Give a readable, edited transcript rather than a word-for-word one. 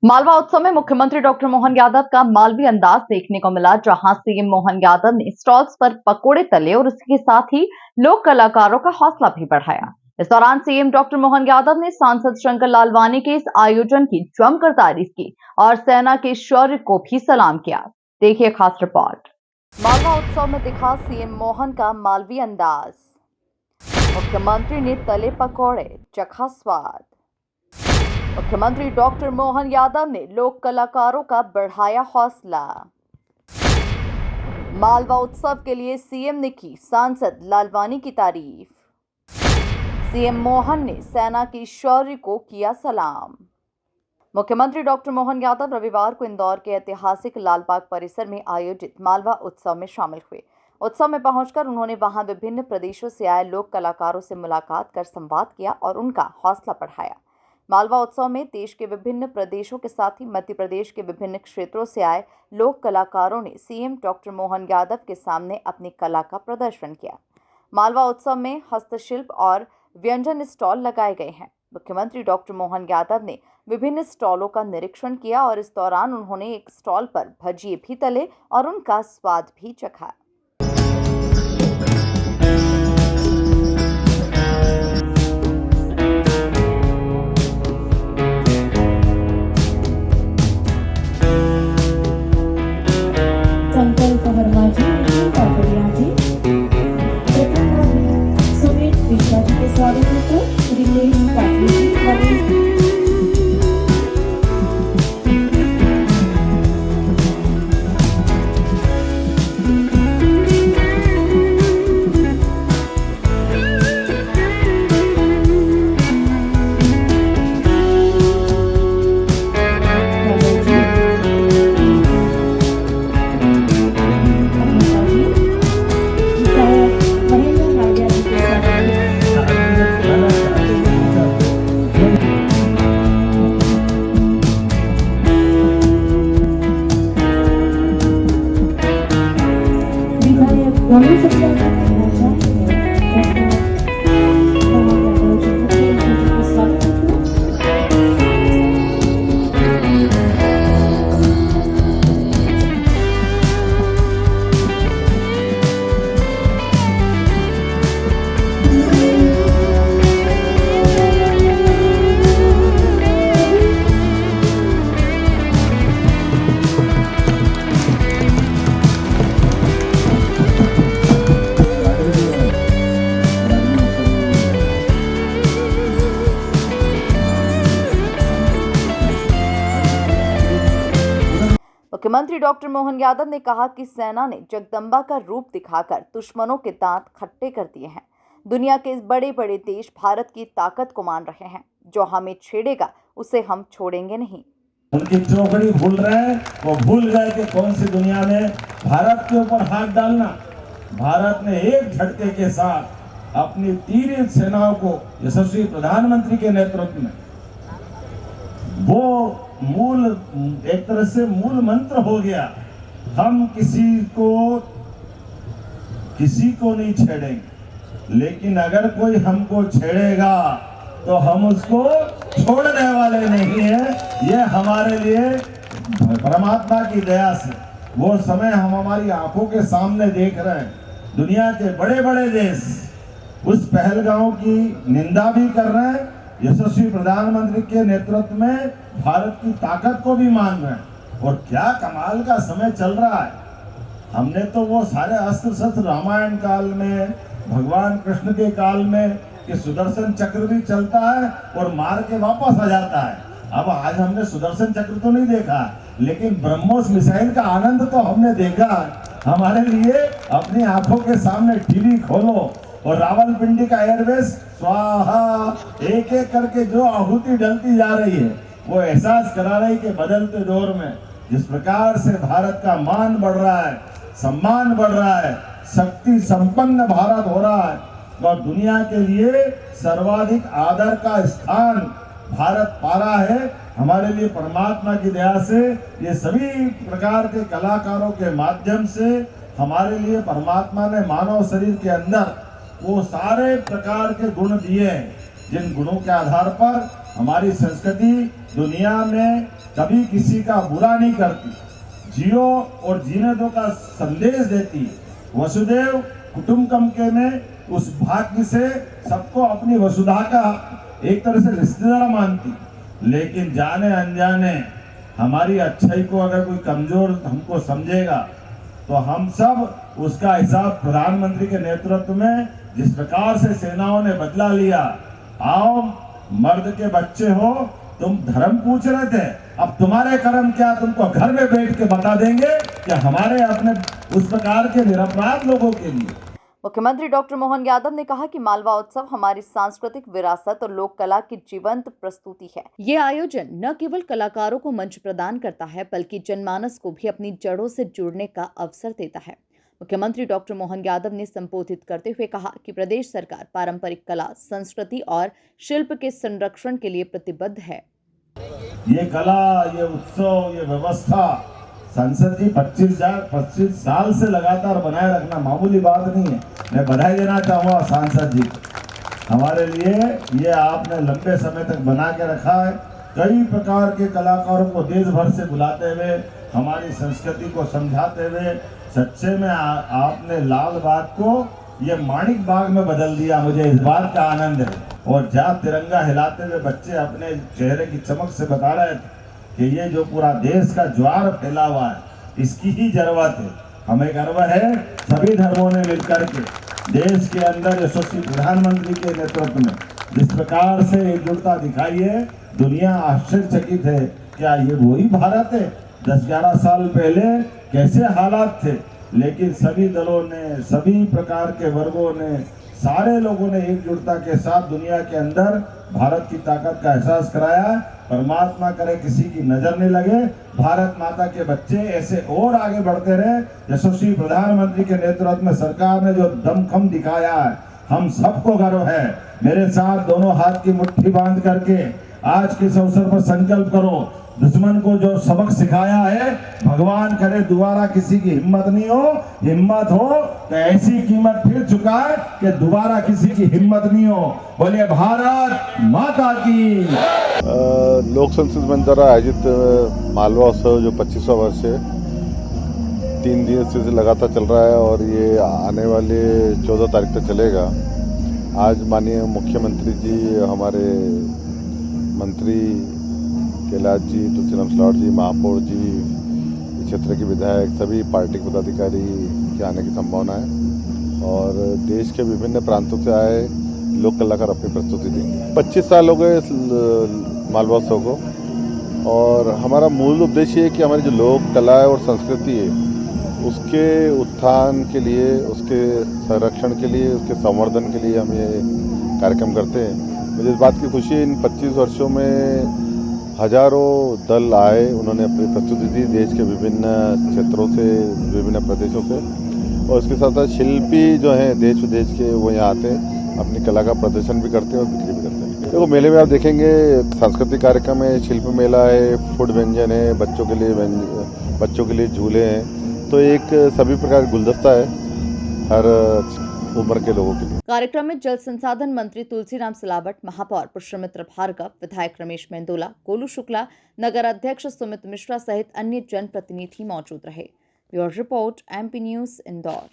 मालवा उत्सव में मुख्यमंत्री डॉक्टर मोहन यादव का मालवी अंदाज देखने को मिला, जहां सीएम मोहन यादव ने स्टॉल्स पर पकोड़े तले और इसके साथ ही लोक कलाकारों का हौसला भी बढ़ाया। इस दौरान सीएम डॉक्टर मोहन यादव ने सांसद शंकर लालवानी के इस आयोजन की जमकर तारीफ की और सेना के शौर्य को भी सलाम किया। देखिए खास रिपोर्ट। मालवा उत्सव में दिखा सीएम मोहन का मालवी अंदाज। मुख्यमंत्री ने तले पकौड़े, चखा स्वाद। मुख्यमंत्री डॉक्टर मोहन यादव ने लोक कलाकारों का बढ़ाया हौसला। मालवा उत्सव के लिए सीएम ने की सांसद लालवानी की तारीफ। सीएम मोहन ने सेना के शौर्य को किया सलाम। मुख्यमंत्री डॉक्टर मोहन यादव रविवार को इंदौर के ऐतिहासिक लालबाग परिसर में आयोजित मालवा उत्सव में शामिल हुए। उत्सव में पहुंचकर उन्होंने वहां विभिन्न प्रदेशों से आए लोक कलाकारों से मुलाकात कर संवाद किया और उनका हौसला बढ़ाया। मालवा उत्सव में देश के विभिन्न प्रदेशों के साथ ही मध्य प्रदेश के विभिन्न क्षेत्रों से आए लोक कलाकारों ने सीएम डॉक्टर मोहन यादव के सामने अपनी कला का प्रदर्शन किया। मालवा उत्सव में हस्तशिल्प और व्यंजन स्टॉल लगाए गए हैं। मुख्यमंत्री डॉक्टर मोहन यादव ने विभिन्न स्टॉलों का निरीक्षण किया और इस दौरान उन्होंने एक स्टॉल पर भजिए भी तले और उनका स्वाद भी चखा। संकल्प वर्माजी जी सुमित मिश्रा जी के स्वागत को रिलेश पाटिल जी मुख्यमंत्री डॉक्टर मोहन यादव ने कहा कि सेना ने जगदम्बा का रूप दिखाकर दुश्मनों के दांत खट्टे कर दिए हैं। दुनिया के बड़े बड़े देश भारत की ताकत को मान रहे हैं। जो हमें छेड़ेगा उसे हम छोड़ेंगे नहीं। उनकी चौकड़ी भूल रहे हैं, वो भूल गए कि कौन सी दुनिया में भारत के ऊपर हाथ डालना। भारत ने एक झटके के साथ अपनी 3 सेनाओं को यशस्वी प्रधानमंत्री के नेतृत्व में वो मूल एक तरह से मूल मंत्र हो गया। हम किसी को नहीं छेड़ेंगे, लेकिन अगर कोई हमको छेड़ेगा तो हम उसको छोड़ने वाले नहीं है। ये हमारे लिए परमात्मा की दया से वो समय हम हमारी आंखों के सामने देख रहे हैं। दुनिया के बड़े बड़े देश उस पहलगांव की निंदा भी कर रहे हैं। यशस्वी प्रधानमंत्री के नेतृत्व में भारत की ताकत को भी मान रहे हैं। और क्या कमाल का समय चल रहा है। हमने तो वो सारे अस्त्र शस्त्र रामायण काल में, भगवान कृष्ण के काल में कि सुदर्शन चक्र भी चलता है और मार के वापस आ जाता है। अब आज हमने सुदर्शन चक्र तो नहीं देखा, लेकिन ब्रह्मोस मिसाइल का आनंद तो हमने देखा। हमारे लिए अपनी आंखों के सामने टीवी खोलो और रावलपिंडी का एयरबेस स्वाहा एक एक करके जो आहुति डलती जा रही है, वो एहसास करा रही कि बदलते दौर में जिस प्रकार से भारत का मान बढ़ रहा है, सम्मान बढ़ रहा है, शक्ति संपन्न भारत हो रहा है और दुनिया के लिए सर्वाधिक आदर का स्थान भारत पा रहा है। हमारे लिए परमात्मा की दया से ये सभी प्रकार के कलाकारों के माध्यम से हमारे लिए परमात्मा ने मानव शरीर के अंदर वो सारे प्रकार के गुण दिए हैं, जिन गुणों के आधार पर हमारी संस्कृति दुनिया में कभी किसी का बुरा नहीं करती, जियो और जीने दो का संदेश देती है। वसुदेव कुटुंबकम के में उस भाग्य से सबको अपनी वसुधा का एक तरह से रिश्तेदार मानती, लेकिन जाने अनजाने हमारी अच्छाई को अगर कोई कमजोर हमको समझेगा तो हम सब उसका हिसाब प्रधानमंत्री के नेतृत्व में जिस प्रकार से सेनाओं ने बदला लिया। आओ मर्द के बच्चे हो, तुम धर्म पूछ रहे थे, अब तुम्हारे कर्म क्या, तुमको घर में बैठ के बता देंगे कि हमारे अपने उस प्रकार के निरपराध लोगों के लिए। मुख्यमंत्री डॉक्टर मोहन यादव ने कहा कि मालवा उत्सव हमारी सांस्कृतिक विरासत और लोक कला की जीवंत प्रस्तुति है। ये आयोजन न केवल कलाकारों को मंच प्रदान करता है बल्कि जनमानस को भी अपनी जड़ों से जुड़ने का अवसर देता है। मुख्यमंत्री डॉक्टर मोहन यादव ने संबोधित करते हुए कहा कि प्रदेश सरकार पारंपरिक कला, संस्कृति और शिल्प के संरक्षण के लिए प्रतिबद्ध है। ये कला, ये उत्सव, ये व्यवस्था संसद जी 25 साल से लगातार बनाए रखना मामूली बात नहीं है। मैं बधाई देना चाहूँगा सांसद जी को, हमारे लिए ये आपने लंबे समय तक बना के रखा है। कई प्रकार के कलाकारों को देश भर से बुलाते हुए हमारी संस्कृति को समझाते हुए सच्चे में आपने लाल बाग को ये माणिक बाग में बदल दिया। मुझे इस बात का आनंद है। और जहाँ तिरंगा हिलाते हुए बच्चे अपने चेहरे की चमक से बता रहे थे कि ये जो पूरा देश का ज्वार फैला हुआ है, इसकी ही जरूरत है। हमें गर्व है सभी धर्मों ने मिलकर के देश के अंदर यशस्वी प्रधानमंत्री के नेतृत्व में जिस प्रकार से एकजुटता दिखाई है, दुनिया आश्चर्यचकित है। क्या ये वही भारत है 10-11 साल पहले कैसे हालात थे, लेकिन सभी दलों ने, सभी प्रकार के वर्गों ने, सारे लोगों ने एकजुटता के साथ दुनिया के अंदर भारत की ताकत का एहसास कराया। परमात्मा करे किसी की नजर नहीं लगे, भारत माता के बच्चे ऐसे और आगे बढ़ते रहे। यशस्वी प्रधानमंत्री के नेतृत्व में सरकार ने जो दमखम दिखाया है, हम सबको गर्व है। मेरे साथ दोनों हाथ की मुट्ठी बांध करके आज के इस अवसर पर संकल्प करो, दुश्मन को जो सबक सिखाया है, भगवान करे दोबारा किसी की हिम्मत नहीं हो। हिम्मत हो तो ऐसी कीमत फिर चुका है कि दोबारा किसी की हिम्मत नहीं हो। बोलिए भारत माता की। लोक संस्कृति मंच द्वारा आयोजित मालवा उत्सव जो 25वां वर्ष है, 3 दिन से लगातार चल रहा है और ये आने वाले 14 तारीख तक चलेगा। आज माननीय मुख्यमंत्री जी, हमारे मंत्री कैलाश जी, तुलसीराम सिलावट जी, महापौर जी, क्षेत्र के विधायक, सभी पार्टी के पदाधिकारी के आने की संभावना है और देश के विभिन्न प्रांतों से आए लोक कलाकार अपनी प्रस्तुति देंगे। 25 साल हो गए इस मालवा उत्सव को और हमारा मूल उद्देश्य है कि हमारी जो लोक कला और संस्कृति है उसके उत्थान के लिए, उसके संरक्षण के लिए, उसके संवर्धन के लिए हम ये कार्यक्रम करते हैं। मुझे इस बात की खुशी है, इन 25 वर्षों में हजारों दल आए, उन्होंने अपनी प्रस्तुति दी देश के विभिन्न क्षेत्रों से, विभिन्न प्रदेशों से, और इसके साथ साथ शिल्पी जो हैं देश विदेश के वो यहाँ आते हैं, अपनी कला का प्रदर्शन भी करते हैं और बिक्री भी करते हैं। देखो मेले में आप देखेंगे सांस्कृतिक कार्यक्रम है, शिल्प मेला है, फूड व्यंजन है, बच्चों के लिए झूले हैं, तो एक सभी प्रकार गुलदस्ता है हर उम्र के लोगों के लिए। कार्यक्रम में जल संसाधन मंत्री तुलसीराम सिलावट, महापौर पुष्यमित्र भार्गव, विधायक रमेश मेंदोला, गोलू शुक्ला, नगर अध्यक्ष सुमित मिश्रा सहित अन्य जनप्रतिनिधि मौजूद रहे। Bureau report, MP news, Indore.